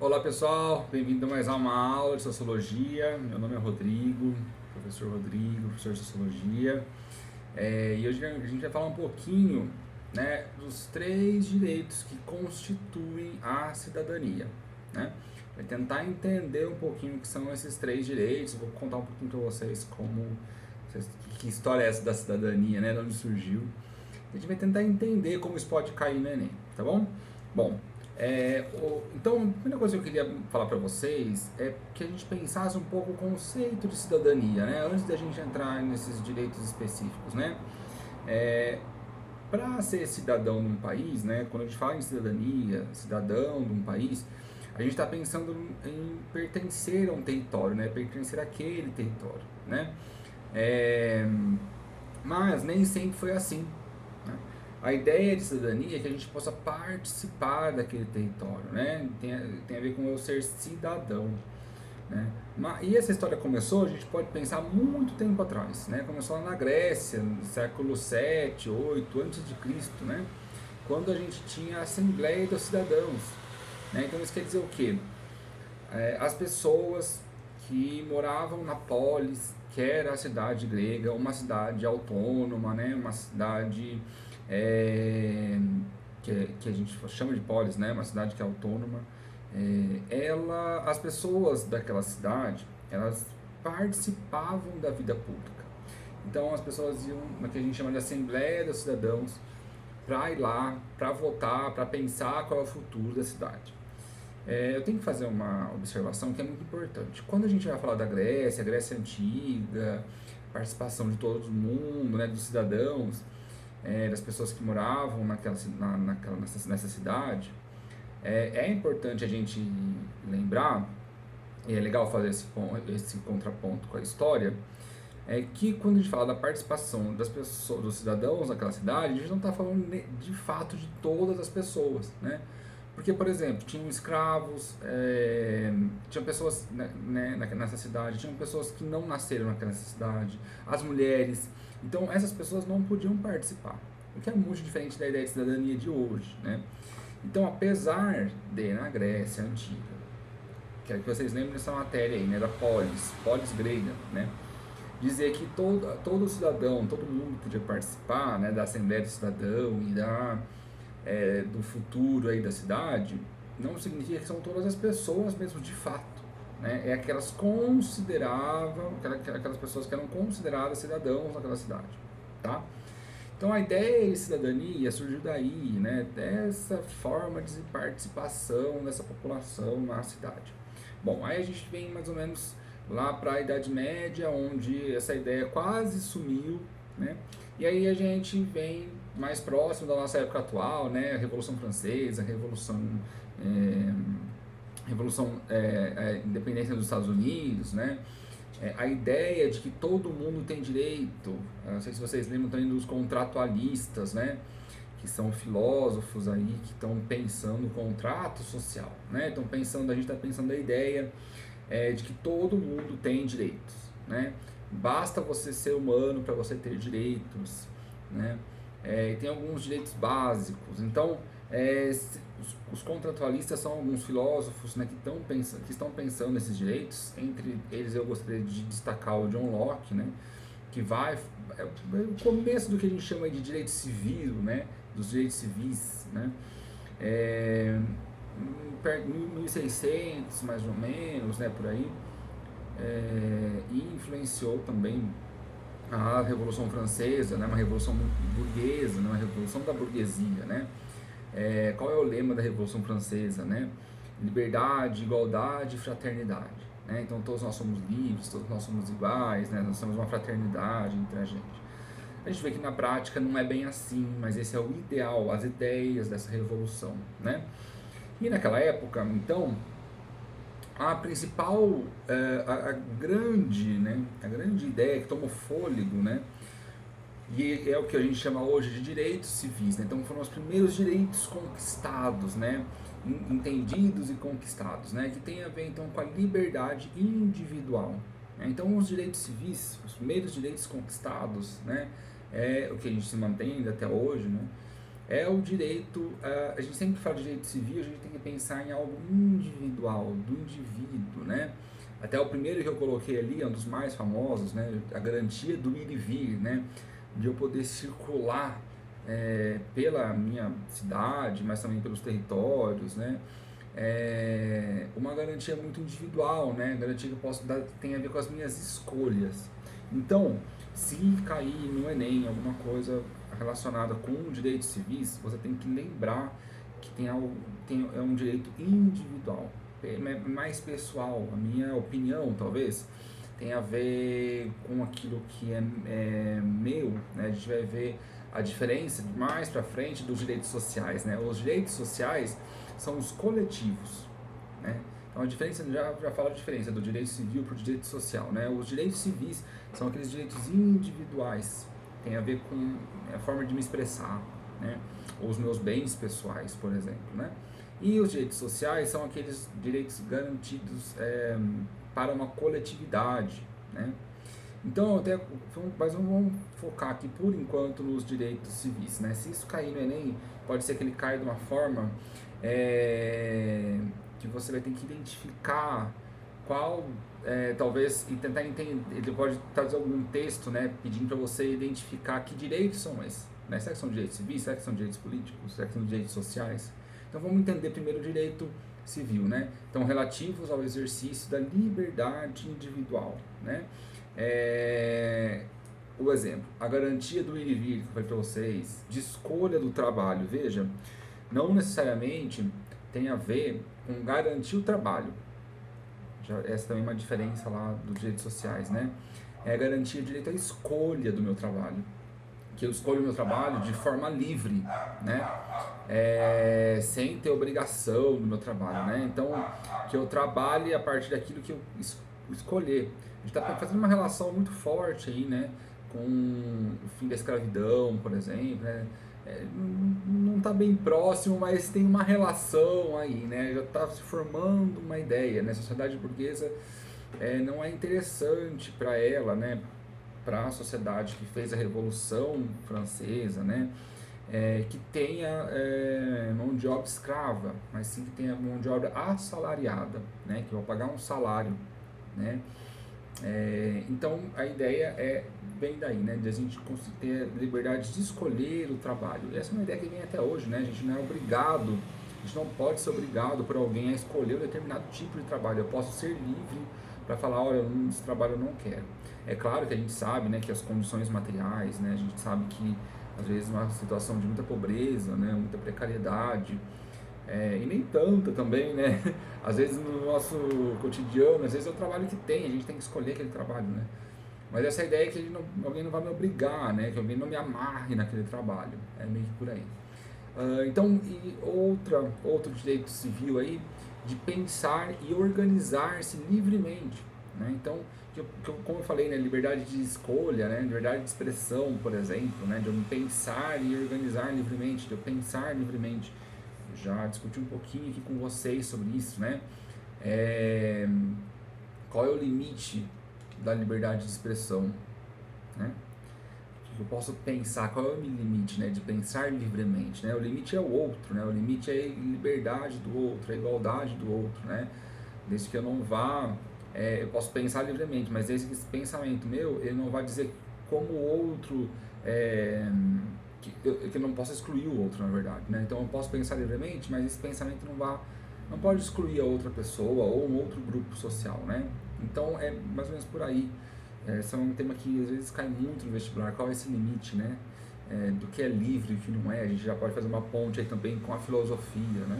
Olá pessoal, bem-vindo a mais uma aula de Sociologia. Meu nome é Rodrigo, professor de Sociologia. E hoje a gente vai falar um pouquinho, né, dos três direitos que constituem a cidadania, né? Vai tentar entender um pouquinho o que são esses três direitos. Vou contar um pouquinho para vocês que história é essa da cidadania, né, de onde surgiu. A gente vai tentar entender como isso pode cair no Enem, tá bom? Bom, então, a primeira coisa que eu queria falar para vocês é que a gente pensasse um pouco o conceito de cidadania, né? Antes da gente entrar nesses direitos específicos, né? Para ser cidadão de um país, né? Quando a gente fala em cidadania, cidadão de um país, a gente está pensando em pertencer a um território, né? Pertencer àquele território, né? É, mas nem sempre foi assim, né? A ideia de cidadania é que a gente possa participar daquele território, né? Tem a ver com eu ser cidadão, né? E essa história começou, a gente pode pensar muito tempo atrás, né? Começou lá na Grécia, no século 7, 8 antes de Cristo, né? Quando a gente tinha a Assembleia dos Cidadãos, né? Então isso quer dizer o quê? As pessoas que moravam na polis, que era a cidade grega, uma cidade autônoma, né? Uma cidade que a gente chama de polis, né? Uma cidade que é autônoma. As pessoas daquela cidade, elas participavam da vida pública. Então as pessoas iam no que a gente chama de Assembleia dos Cidadãos para ir lá, para votar, para pensar qual é o futuro da cidade. Eu tenho que fazer uma observação que é muito importante. Quando a gente vai falar da Grécia, Grécia Antiga, participação de todo mundo, né, dos cidadãos, das pessoas que moravam nessa cidade, é importante a gente lembrar, e é legal fazer esse contraponto com a história, que quando a gente fala da participação das pessoas, dos cidadãos naquela cidade, a gente não está falando de fato de todas as pessoas, né? Porque, por exemplo, tinham escravos, tinham pessoas nessa cidade, tinham pessoas que não nasceram naquela cidade, as mulheres. Então, essas pessoas não podiam participar, o que é muito diferente da ideia de cidadania de hoje, né? Então, apesar de, na Grécia Antiga, quero que vocês lembrem dessa matéria aí, né, da polis grega, né? Dizer que todo cidadão, todo mundo podia participar, né, da Assembleia do Cidadão e do futuro aí da cidade, não significa que são todas as pessoas mesmo de fato, né? É aquelas aquelas pessoas que eram consideradas cidadãos naquela cidade, tá? Então a ideia de cidadania surgiu daí, né, dessa forma de participação dessa população na cidade. Bom, aí a gente vem mais ou menos lá para a Idade Média, onde essa ideia quase sumiu, né? E aí a gente vem mais próximo da nossa época atual, né? A Revolução Francesa, a Independência dos Estados Unidos, né? A ideia de que todo mundo tem direito, não sei se vocês lembram também dos contratualistas, né? Que são filósofos aí que estão pensando o contrato social, né? A gente está pensando a ideia de que todo mundo tem direitos, né? Basta você ser humano para você ter direitos, né? Tem alguns direitos básicos. Então, os contratualistas são alguns filósofos, né, que estão pensando nesses direitos. Entre eles eu gostaria de destacar o John Locke, né, que é o começo do que a gente chama de direito civil, né, dos direitos civis, né, em 1600 mais ou menos, né, por aí, e influenciou também a Revolução Francesa, né, uma revolução burguesa, né, uma revolução da burguesia, né. Qual é o lema da Revolução Francesa, né? Liberdade, igualdade e fraternidade, né? Então todos nós somos livres, todos nós somos iguais, né? Nós somos uma fraternidade entre a gente. A gente vê que na prática não é bem assim, mas esse é o ideal, as ideias dessa revolução, né? E naquela época, então, a principal, a grande ideia que tomou fôlego, né? E é o que a gente chama hoje de direitos civis, né? Então foram os primeiros direitos conquistados, né? Entendidos e conquistados, né? Que tem a ver então com a liberdade individual, né? Então os direitos civis, os primeiros direitos conquistados, né? É o que a gente se mantém até hoje, né? é o direito, a gente sempre fala de direito civil, a gente tem que pensar em algo individual, do indivíduo, né? Até o primeiro que eu coloquei ali, é um dos mais famosos, né? A garantia do ir e vir, né? De eu poder circular pela minha cidade, mas também pelos territórios, né? Uma garantia muito individual, né? Garantia que eu posso dar, tem a ver com as minhas escolhas. Então, se cair no Enem alguma coisa relacionada com direitos civis, você tem que lembrar que é um direito individual, mais pessoal. A minha opinião, talvez, tem a ver com aquilo que é meu, né? A gente vai ver a diferença mais para frente dos direitos sociais, né? Os direitos sociais são os coletivos, né? Então a diferença, já fala a diferença do direito civil para o direito social, né? Os direitos civis são aqueles direitos individuais, tem a ver com a forma de me expressar, né? Ou os meus bens pessoais, por exemplo, né? E os direitos sociais são aqueles direitos garantidos para uma coletividade, né? Então, mas vamos focar aqui por enquanto nos direitos civis, né? Se isso cair no Enem, pode ser que ele caia de uma forma que você vai ter que identificar qual, talvez, e tentar entender. Ele pode trazer algum texto, né, pedindo para você identificar que direitos são esses, né? Será que são direitos civis? Será que são direitos políticos? Será que são direitos sociais? Então vamos entender primeiro o direito civil, né? Então, relativos ao exercício da liberdade individual, né? O exemplo, a garantia do ir e vir que eu falei para vocês, de escolha do trabalho, veja, não necessariamente tem a ver com garantir o trabalho. Essa também é uma diferença lá dos direitos sociais, né? É garantir o direito à escolha do meu trabalho, que eu escolho o meu trabalho de forma livre, né? Sem ter obrigação do meu trabalho, né? Então, que eu trabalhe a partir daquilo que eu escolher. A gente está fazendo uma relação muito forte aí, né? Com o fim da escravidão, por exemplo, né? Não está bem próximo, mas tem uma relação aí, né? Já está se formando uma ideia, né? A sociedade burguesa não é interessante para ela, né? Para a sociedade que fez a Revolução Francesa, né? Que tenha mão de obra escrava, mas sim que tenha mão de obra assalariada, né? Que vai pagar um salário, né? Então a ideia vem daí, né? De a gente conseguir ter liberdade de escolher o trabalho. E essa é uma ideia que vem até hoje, né? A gente não é obrigado, a gente não pode ser obrigado por alguém a escolher um determinado tipo de trabalho. Eu posso ser livre para falar, olha, esse trabalho eu não quero. É claro que a gente sabe, né, que as condições materiais, né? A gente sabe que às vezes uma situação de muita pobreza, né, muita precariedade, e nem tanta também, né? Às vezes no nosso cotidiano, às vezes é o trabalho que tem, a gente tem que escolher aquele trabalho, né? Mas essa ideia é que alguém não vai me obrigar, né? Que alguém não me amarre naquele trabalho, é meio que por aí. Então, e outro direito civil aí, de pensar e organizar-se livremente, né? Então, como eu falei, né, liberdade de escolha, né, liberdade de expressão, por exemplo, né, de eu pensar e organizar livremente, de eu pensar livremente. Já discuti um pouquinho aqui com vocês sobre isso, né? Qual é o limite da liberdade de expressão, né? Eu posso pensar, qual é o limite, né, de pensar livremente, né? O limite é o outro, né? O limite é a liberdade do outro, a igualdade do outro, né? Desde que eu não vá, eu posso pensar livremente, mas desde que esse pensamento meu, ele não vai dizer como o outro, que eu não posso excluir o outro, na verdade, né? Então eu posso pensar livremente, mas esse pensamento não pode excluir a outra pessoa ou um outro grupo social, né? Então é mais ou menos por aí. Esse é um tema que às vezes cai muito no vestibular, qual é esse limite, né? Do que é livre e o que não é. A gente já pode fazer uma ponte aí também com a filosofia, né?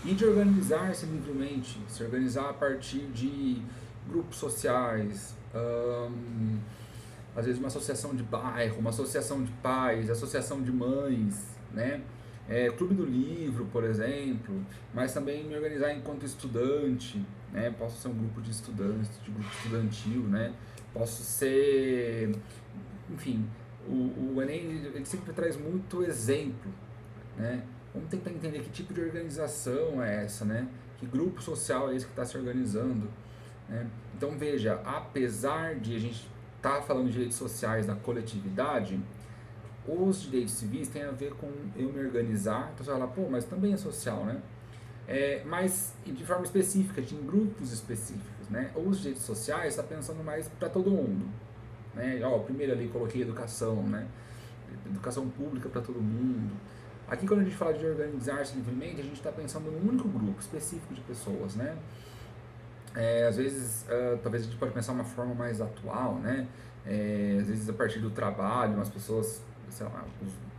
E de organizar-se livremente, se organizar a partir de grupos sociais, às vezes uma associação de bairro, uma associação de pais, associação de mães, né? Clube do livro, por exemplo, mas também me organizar enquanto estudante, né? Posso ser um grupo de estudantes, de grupo estudantil, né? Posso ser, enfim, o Enem ele sempre traz muito exemplo, né? Vamos tentar entender que tipo de organização é essa, né? Que grupo social é esse que está se organizando, né? Então veja, apesar de a gente estar falando de direitos sociais na coletividade, os direitos civis têm a ver com eu me organizar, então você vai falar, pô, mas também é social, né? Mas de forma específica, em grupos específicos, né? Os direitos sociais está pensando mais para todo mundo, né? Ó, primeiro ali coloquei educação, né? Educação pública para todo mundo. Aqui quando a gente fala de organizar-se livremente, a gente está pensando num único grupo específico de pessoas, né? Às vezes, talvez a gente pode pensar uma forma mais atual, né? Às vezes a partir do trabalho, as pessoas, sei lá,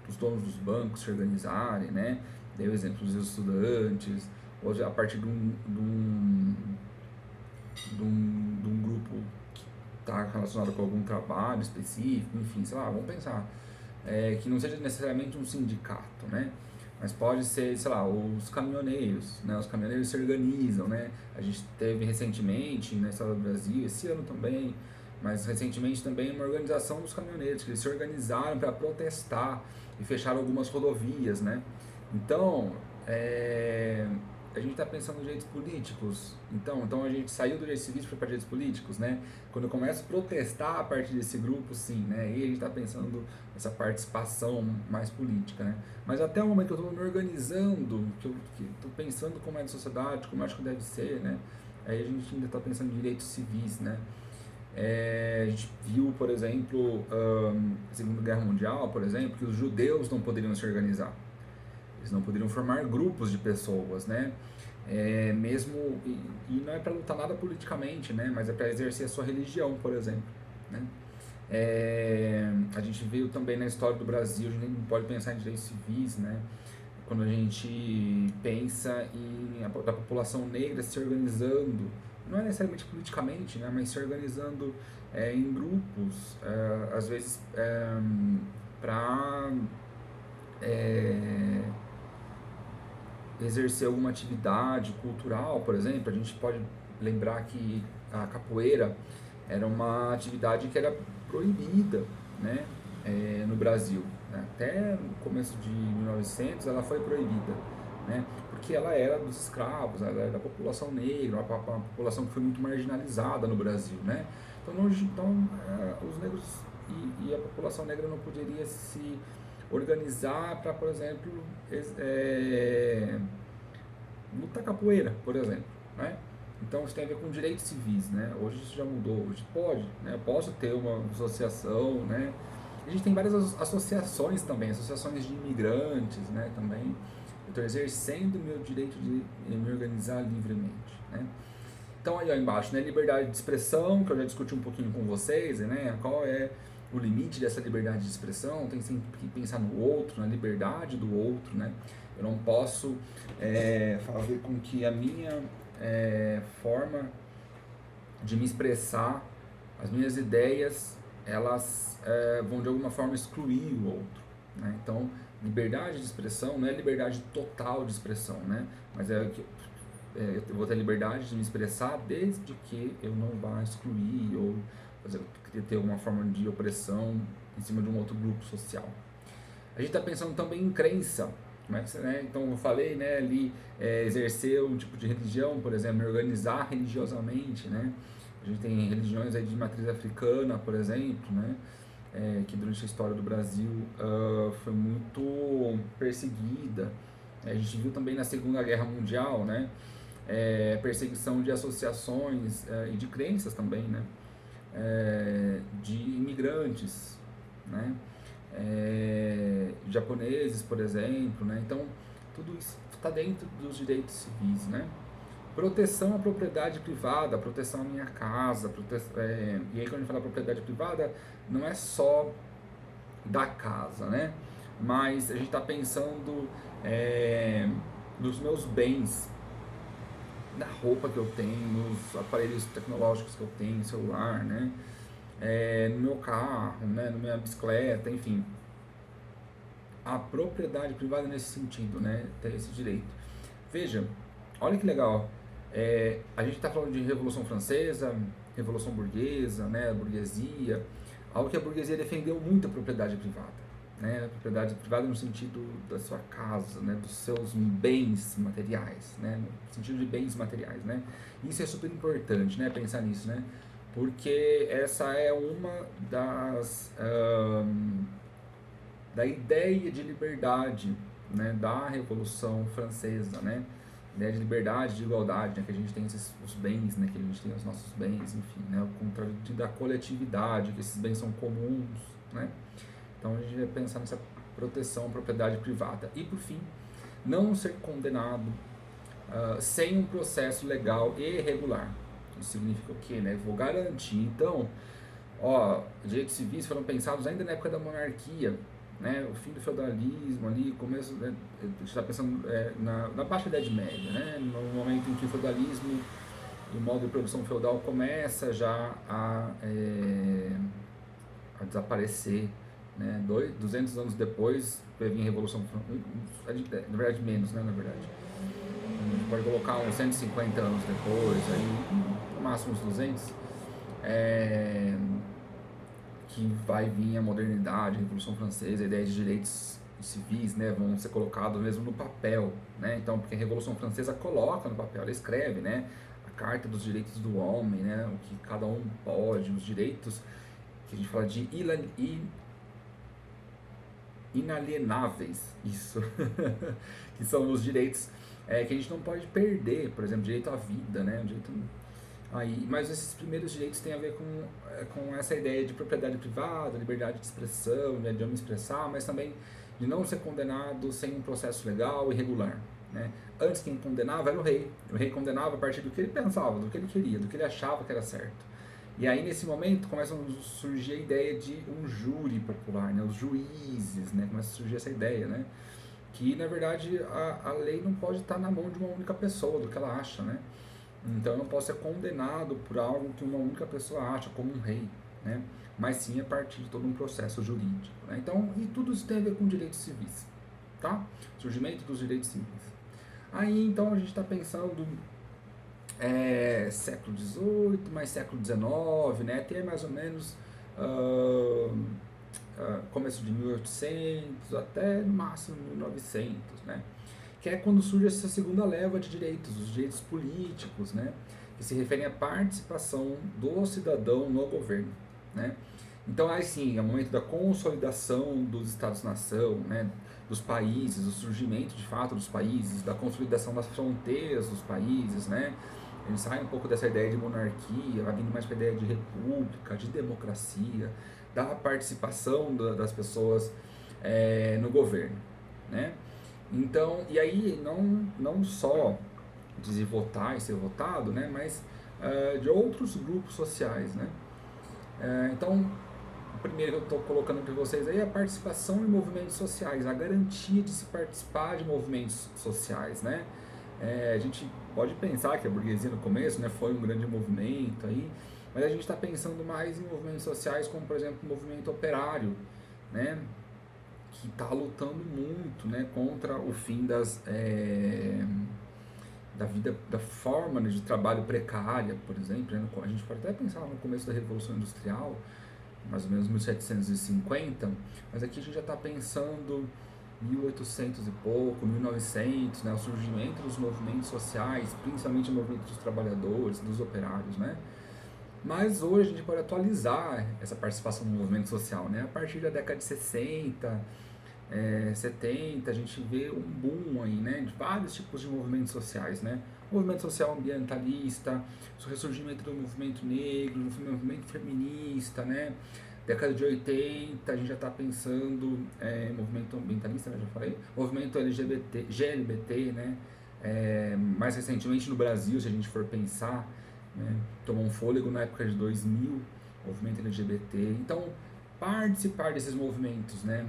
os donos dos bancos se organizarem, né? Dei o exemplo dos estudantes, ou a partir de um grupo que está relacionado com algum trabalho específico, enfim, sei lá, vamos pensar. Que não seja necessariamente um sindicato, né? Mas pode ser, sei lá, os caminhoneiros, né? Os caminhoneiros se organizam, né? A gente teve recentemente na história do Brasil, esse ano também, mas recentemente também uma organização dos caminhoneiros, que eles se organizaram para protestar e fecharam algumas rodovias, né? Então, a gente está pensando em direitos políticos, então a gente saiu do direito civil e foi para direitos políticos, né? Quando eu começo a protestar a partir desse grupo, sim, né? E a gente está pensando nessa participação mais política, né? Mas até o momento que eu estou me organizando, que estou pensando como é a sociedade, como eu acho que deve ser, né? Aí a gente ainda está pensando em direitos civis, né? A gente viu, por exemplo, na Segunda Guerra Mundial, por exemplo, que os judeus não poderiam se organizar. Eles não poderiam formar grupos de pessoas, né? Mesmo e não é para lutar nada politicamente, né? Mas é para exercer a sua religião, por exemplo, né? A gente viu também na história do Brasil, a gente não pode pensar em direitos civis, né? Quando a gente pensa da população negra se organizando, não é necessariamente politicamente, né? Mas se organizando em grupos, às vezes para exercer alguma atividade cultural, por exemplo. A gente pode lembrar que a capoeira era uma atividade que era proibida, né, no Brasil. Até no começo de 1900 ela foi proibida, né, porque ela era dos escravos, ela era da população negra, uma população que foi muito marginalizada no Brasil, né. Então os negros e a população negra não poderia se organizar para, por exemplo, lutar capoeira, por exemplo, né? Então isso tem a ver com direitos civis, né? Hoje isso já mudou, hoje pode, né? Eu posso ter uma associação, né? A gente tem várias associações também, associações de imigrantes, né? Também eu estou exercendo o meu direito de me organizar livremente, né? Então aí ó, embaixo, né? Liberdade de expressão, que eu já discuti um pouquinho com vocês, né? Qual é o limite dessa liberdade de expressão? Tem sempre que pensar no outro, na liberdade do outro, né? Eu não posso fazer com que a minha forma de me expressar, as minhas ideias, elas vão de alguma forma excluir o outro, né? Então, liberdade de expressão não é liberdade total de expressão, né? Mas eu vou ter liberdade de me expressar desde que eu não vá excluir ou ter alguma forma de opressão em cima de um outro grupo social. A gente está pensando também em crença, né? Então eu falei, né, ali, exercer um tipo de religião, por exemplo, me organizar religiosamente, né? A gente tem religiões aí de matriz africana, por exemplo, né? Que durante a história do Brasil foi muito perseguida. A gente viu também na Segunda Guerra Mundial, né? Perseguição de associações e de crenças também, né? De imigrantes, né? Japoneses, por exemplo, né? Então tudo isso está dentro dos direitos civis, né? Proteção à propriedade privada, proteção à minha casa, e aí quando a gente fala propriedade privada, não é só da casa, né? Mas a gente está pensando nos meus bens, na roupa que eu tenho, nos aparelhos tecnológicos que eu tenho, celular, né? No meu carro, né? Na minha bicicleta, enfim. A propriedade privada nesse sentido, né? Ter esse direito. Veja, olha que legal. A gente está falando de Revolução Francesa, Revolução Burguesa, né? Burguesia. Algo que a burguesia defendeu muito a propriedade privada. Né? A propriedade privada no sentido da sua casa, né? Dos seus bens materiais, né? No sentido de bens materiais, né? Isso é super importante, né? Pensar nisso, né? Porque essa é uma da ideia de liberdade, né, da Revolução Francesa, né, ideia de liberdade, de igualdade, né, que a gente tem os bens, né, que a gente tem os nossos bens, enfim, né, o contrário da coletividade, que esses bens são comuns, né. Então a gente vai pensar nessa proteção à propriedade privada. E por fim, não ser condenado sem um processo legal e regular. Isso significa o quê, né? Vou garantir. Então, direitos civis foram pensados ainda na época da monarquia, né? O fim do feudalismo ali, começo, né? A gente está pensando na Baixa Idade Média, né? No momento em que o feudalismo e o modo de produção feudal começa já a desaparecer, né? 200 anos depois teve a Revolução Francesa, na verdade menos, né? Na verdade, a gente pode colocar uns 150 anos depois, aí no máximo uns 200, que vai vir a modernidade, a Revolução Francesa, a ideia de direitos civis, né, vão ser colocados mesmo no papel, né? Então, porque a Revolução Francesa coloca no papel, ela escreve, né, a Carta dos Direitos do Homem, né, o que cada um pode, os direitos que a gente fala de inalienáveis, isso, que são os direitos que a gente não pode perder, por exemplo, direito à vida, né, direito aí, mas esses primeiros direitos têm a ver com essa ideia de propriedade privada, liberdade de expressão, né, de eu me expressar, mas também de não ser condenado sem um processo legal e regular, né. Antes quem condenava era o rei condenava a partir do que ele pensava, do que ele queria, do que ele achava que era certo. E aí nesse momento começa a surgir a ideia de um júri popular, né, os juízes, né, começa a surgir essa ideia, né, que na verdade a lei não pode estar na mão de uma única pessoa, do que ela acha, né. Então eu não posso ser condenado por algo que uma única pessoa acha, como um rei, né, mas sim a partir de todo um processo jurídico, né. Então, e tudo isso tem a ver com direitos civis, tá? Surgimento dos direitos civis. Aí então a gente está pensando século XVIII, mais século XIX, né, até mais ou menos começo de 1800, até no máximo 1900, né, que é quando surge essa segunda leva de direitos, os direitos políticos, né, que se referem à participação do cidadão no governo, né. Então aí sim, é o momento da consolidação dos Estados-nação, né, dos países, o surgimento de fato dos países, da consolidação das fronteiras dos países, né. A gente sai um pouco dessa ideia de monarquia, vai vindo mais para a ideia de república, de democracia, da participação das pessoas no governo, né. Então, e aí não só de votar e ser votado, né, mas de outros grupos sociais, né. Então, o primeiro que eu estou colocando para vocês aí é a participação em movimentos sociais, a garantia de se participar de movimentos sociais, né. A gente pode pensar que a burguesia no começo, né, foi um grande movimento aí, mas a gente está pensando mais em movimentos sociais como, por exemplo, o movimento operário, né, que está lutando muito, né, contra o fim da vida, da forma, né, de trabalho precária, por exemplo, né. A gente pode até pensar no começo da Revolução Industrial, mais ou menos 1750, mas aqui a gente já está pensando 1800 e pouco, 1900, né, o surgimento dos movimentos sociais, principalmente o movimento dos trabalhadores, dos operários, né. Mas hoje a gente pode atualizar essa participação no movimento social, né, a partir da década de 60, 70, a gente vê um boom aí, né, de vários tipos de movimentos sociais, né, movimento social ambientalista, o ressurgimento do movimento negro, o movimento feminista, né, década de 80, a gente já está pensando movimento ambientalista, né, já falei, movimento LGBT, GLBT, né, mais recentemente no Brasil, se a gente for pensar, né, tomou um fôlego na época de 2000, movimento LGBT, então participar desses movimentos, né,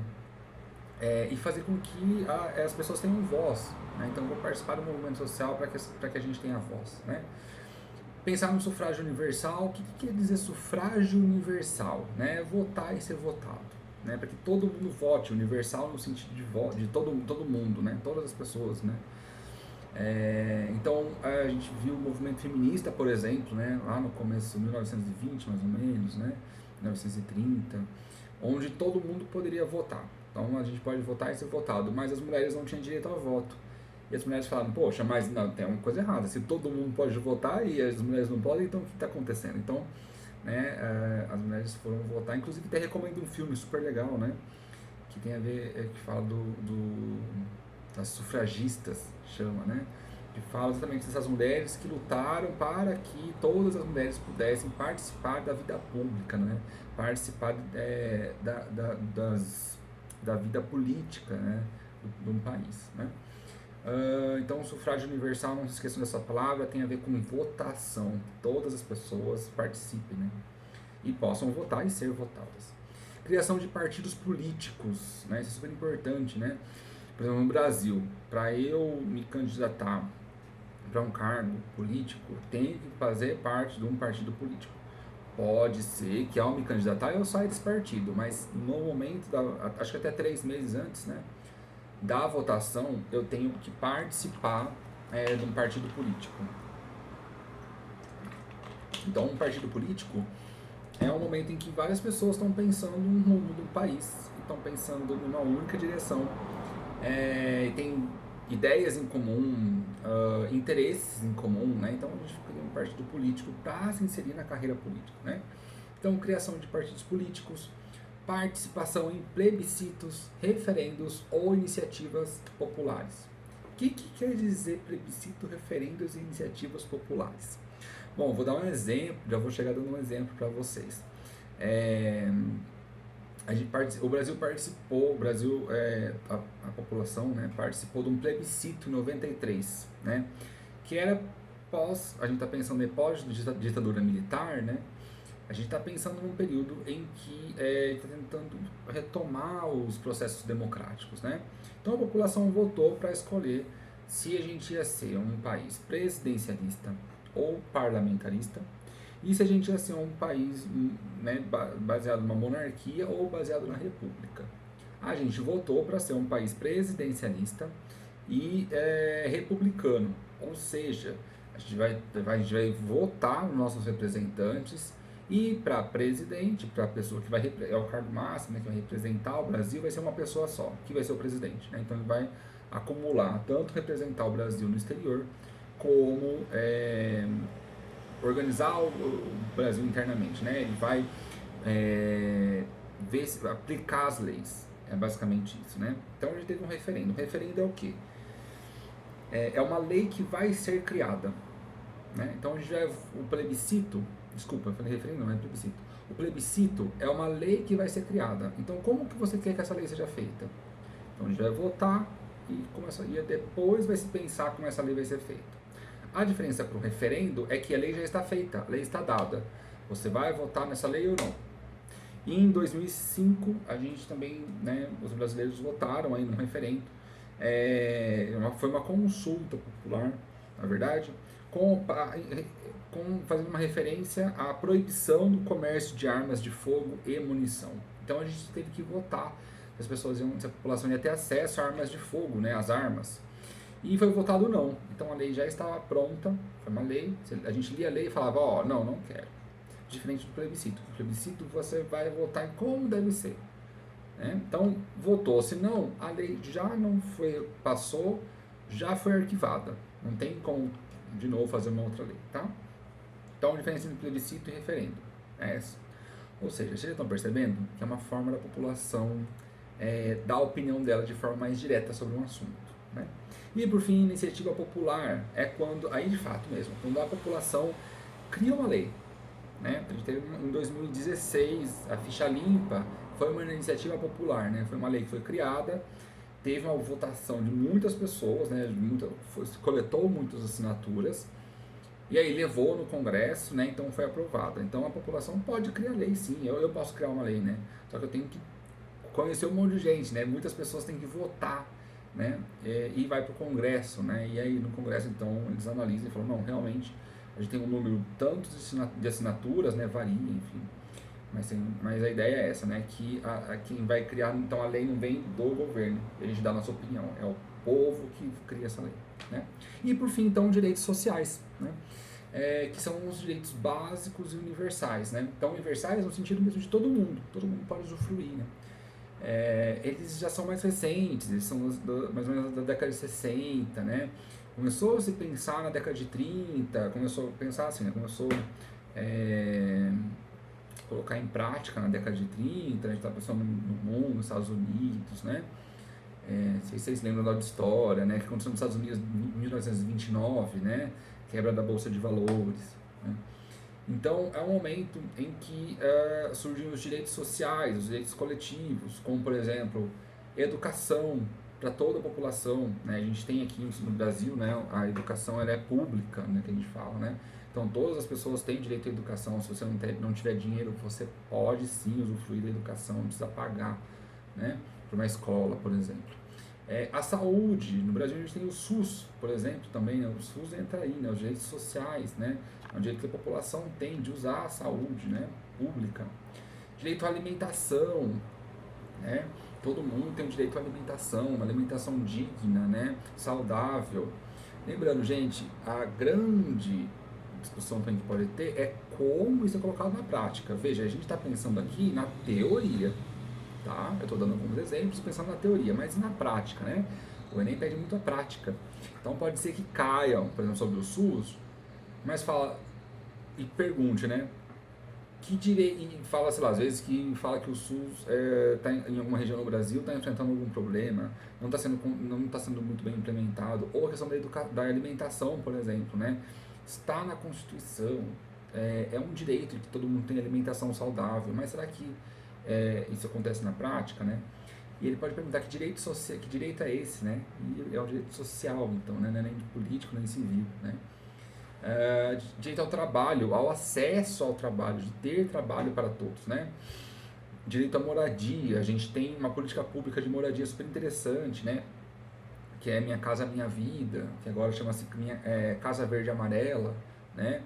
e fazer com que as pessoas tenham voz, né, então vou participar do movimento social para que a gente tenha voz, né. Pensar no sufrágio universal, o que quer dizer sufrágio universal? Né? Votar e ser votado, né? Para que todo mundo vote, universal no sentido de voto, de todo mundo, né? Todas as pessoas, né? Então a gente viu o movimento feminista, por exemplo, né? Lá no começo, 1920 mais ou menos, né? 1930, onde todo mundo poderia votar. Então a gente pode votar e ser votado, mas as mulheres não tinham direito ao voto. E as mulheres falaram, poxa, mas não, tem uma coisa errada, se todo mundo pode votar e as mulheres não podem, então o que está acontecendo? Então, né, as mulheres foram votar, inclusive até recomendo um filme super legal, né, que tem a ver, que fala das sufragistas, chama, né? Que fala exatamente dessas mulheres que lutaram para que todas as mulheres pudessem participar da vida pública, né? Participar da vida política, né? De um país, né? Então, o sufrágio universal, não se esqueçam dessa palavra, tem a ver com votação. Todas as pessoas participem, né? E possam votar e ser votadas. Criação de partidos políticos, né? Isso é super importante, né? Por exemplo, no Brasil, para eu me candidatar para um cargo político, tenho que fazer parte de um partido político. Pode ser que ao me candidatar eu saia desse partido, mas no momento, acho que até 3 meses antes, né, da votação, eu tenho que participar de um partido político. Então, um partido político é um momento em que várias pessoas estão pensando no rumo do país, estão pensando numa única direção, tem ideias em comum, interesses em comum, né? Então a gente cria um partido político para se inserir na carreira política, né? Então, criação de partidos políticos, participação em plebiscitos, referendos ou iniciativas populares. O que quer dizer plebiscito, referendos e iniciativas populares? Bom, vou dar um exemplo, já vou chegar dando um exemplo para vocês. O Brasil participou, a população, né, participou de um plebiscito em 93, né, que era a gente está pensando em pós-ditadura militar, né, a gente está pensando num período em que está tentando retomar os processos democráticos, né. Então a população votou para escolher se a gente ia ser um país presidencialista ou parlamentarista, e se a gente ia ser um país, né, baseado numa monarquia ou baseado na república. A gente votou para ser um país presidencialista e republicano, ou seja, a gente vai votar nos nossos representantes, e para presidente, para a pessoa que é o cargo máximo, né, que vai representar o Brasil, vai ser uma pessoa só, que vai ser o presidente, né? Então ele vai acumular, tanto representar o Brasil no exterior, como organizar o Brasil internamente, né? Ele vai aplicar as leis, é basicamente isso, né? Então a gente teve um referendo. O referendo é o quê? É uma lei que vai ser criada, né? Então a gente o plebiscito, desculpa, eu falei referendo, não é plebiscito. O plebiscito é uma lei que vai ser criada. Então como que você quer que essa lei seja feita? Então a gente vai votar e depois vai se pensar como essa lei vai ser feita. A diferença para o referendo é que a lei já está feita, a lei está dada. Você vai votar nessa lei ou não? E em 2005, a gente também, né, os brasileiros votaram aí no referendo. Foi uma consulta popular, na verdade, fazendo uma referência à proibição do comércio de armas de fogo e munição. Então a gente teve que votar se a população ia ter acesso a armas de fogo, né, as armas. E foi votado não. Então a lei já estava pronta, foi uma lei, a gente lia a lei e falava, não quero. Diferente do plebiscito. No plebiscito você vai votar em como deve ser, né? Então votou, se não, a lei já não passou, já foi arquivada. Não tem como de novo fazer uma outra lei, tá? Então a diferença entre plebiscito e referendo é essa. Ou seja, vocês já estão percebendo que é uma forma da população dar a opinião dela de forma mais direta sobre um assunto, né? E por fim, iniciativa popular é quando, aí de fato mesmo, quando a população cria uma lei, né? A gente teve em 2016 a ficha limpa, foi uma iniciativa popular, né? Foi uma lei que foi criada, teve uma votação de muitas pessoas, né? Coletou muitas assinaturas e aí levou no Congresso, né? Então foi aprovada. Então a população pode criar lei, sim. Eu posso criar uma lei, né? Só que eu tenho que conhecer um monte de gente, né? Muitas pessoas têm que votar, né? E vai para o Congresso, né? E aí no Congresso então eles analisam e falam, não, realmente a gente tem um número tanto de assinaturas, né? Varia, enfim. Mas a ideia é essa, né? Que quem vai criar, então a lei não vem do governo, a gente dá a nossa opinião, é o povo que cria essa lei, né? E por fim, então, direitos sociais, né? Que são os direitos básicos e universais, né? Então, universais no sentido mesmo de todo mundo pode usufruir, né? Eles já são mais recentes, eles são mais ou menos da década de 60, né? Começou a se pensar na década de 30, começou a pensar assim, né? Começou colocar em prática na década de 30, a gente está pensando no mundo, nos Estados Unidos, né? Não sei se vocês lembram da história, né? Que aconteceu nos Estados Unidos em 1929, né? Quebra da Bolsa de Valores, né? Então, é um momento em que surgem os direitos sociais, os direitos coletivos, como, por exemplo, educação para toda a população, né? A gente tem aqui no Brasil, né, a educação ela é pública, né, que a gente fala, né? Então, todas as pessoas têm direito à educação. Se você não tiver dinheiro, você pode sim usufruir da educação, não precisa pagar, né, para uma escola, por exemplo. A saúde, no Brasil a gente tem o SUS, por exemplo, também, né? O SUS entra aí, né? Os direitos sociais, né? É um direito que a população tem de usar a saúde, né, pública. Direito à alimentação, né? Todo mundo tem o direito à alimentação, uma alimentação digna, né? Saudável. Lembrando, gente, a grande discussão que a gente pode ter é como isso é colocado na prática. Veja, a gente está pensando aqui na teoria, tá? Eu estou dando alguns exemplos pensando na teoria, mas e na prática, né? O Enem pede muito a prática. Então pode ser que caiam, por exemplo, sobre o SUS, mas fala e pergunte, né? Que direito, e fala, sei lá, às vezes que fala que o SUS tá em alguma região do Brasil está enfrentando algum problema, não está sendo muito bem implementado, ou a questão da alimentação, por exemplo, né? Está na Constituição, é um direito que todo mundo tem alimentação saudável, mas será que isso acontece na prática, né? E ele pode perguntar que direito é esse, né? E é um direito social, então, né? Não é nem político, nem civil, né? Direito ao trabalho, ao acesso ao trabalho, de ter trabalho para todos, né? Direito à moradia, a gente tem uma política pública de moradia super interessante, né? Que é Minha Casa Minha Vida, que agora chama-se Casa Verde Amarela, né?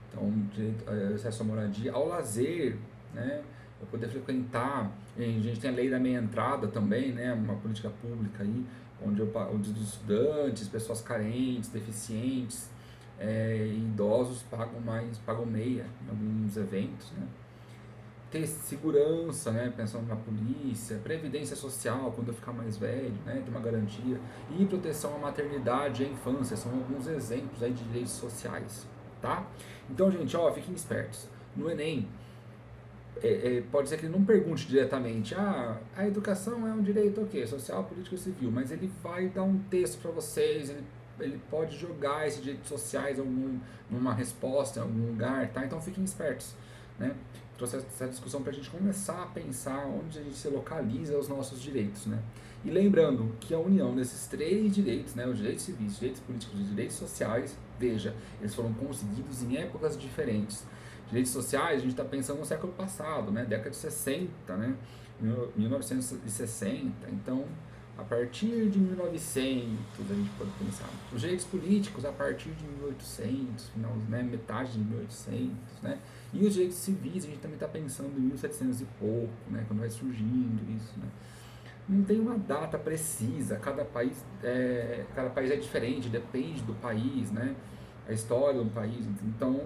Então, direito, acesso à moradia, ao lazer, né? Para poder frequentar, a gente tem a lei da meia entrada também, né? Uma política pública aí, onde os estudantes, pessoas carentes, deficientes, idosos pagam meia em alguns eventos, né? Ter segurança, né? Pensando na polícia, previdência social quando eu ficar mais velho, né? Ter uma garantia, e proteção à maternidade e à infância, são alguns exemplos aí de direitos sociais, tá? Então, gente, fiquem espertos. No Enem, pode ser que ele não pergunte diretamente, a educação é um direito social, político e civil, mas ele vai dar um texto para vocês, ele pode jogar esses direitos sociais numa resposta, em algum lugar, tá? Então fiquem espertos, né? Trouxe essa discussão para a gente começar a pensar onde a gente se localiza os nossos direitos, né? E lembrando que a união desses três direitos, né, os direitos civis, os direitos políticos e os direitos sociais, veja, eles foram conseguidos em épocas diferentes. Direitos sociais, a gente está pensando no século passado, né, década de 60, né, 1960, então a partir de 1900 a gente pode pensar. Os direitos políticos a partir de 1800, final, né, metade de 1800, né? E os direitos civis a gente também está pensando em 1700 e pouco, né, quando vai surgindo isso, né? Não tem uma data precisa, cada país é diferente, depende do país, né? A história do país. Então,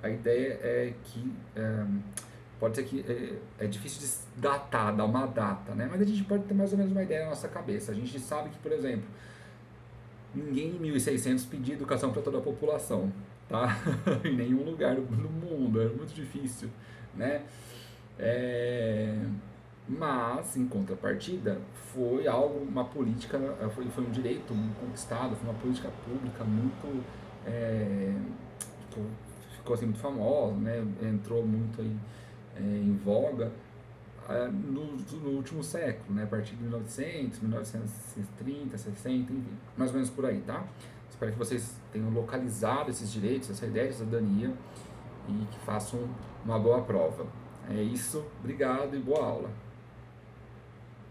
a ideia é que pode ser que é difícil de datar, dar uma data, né? Mas a gente pode ter mais ou menos uma ideia na nossa cabeça. A gente sabe que, por exemplo, ninguém em 1600 pedia educação para toda a população, tá? Em nenhum lugar do mundo, é muito difícil, né? Mas, em contrapartida, foi uma política, foi um direito conquistado, foi uma política pública muito, ficou assim muito famosa, né? Entrou muito aí, em voga no último século, né? A partir de 1900, 1930, 60, enfim, mais ou menos por aí, tá? Espero que vocês tenham localizado esses direitos, essa ideia de cidadania, e que façam uma boa prova. É isso, obrigado e boa aula.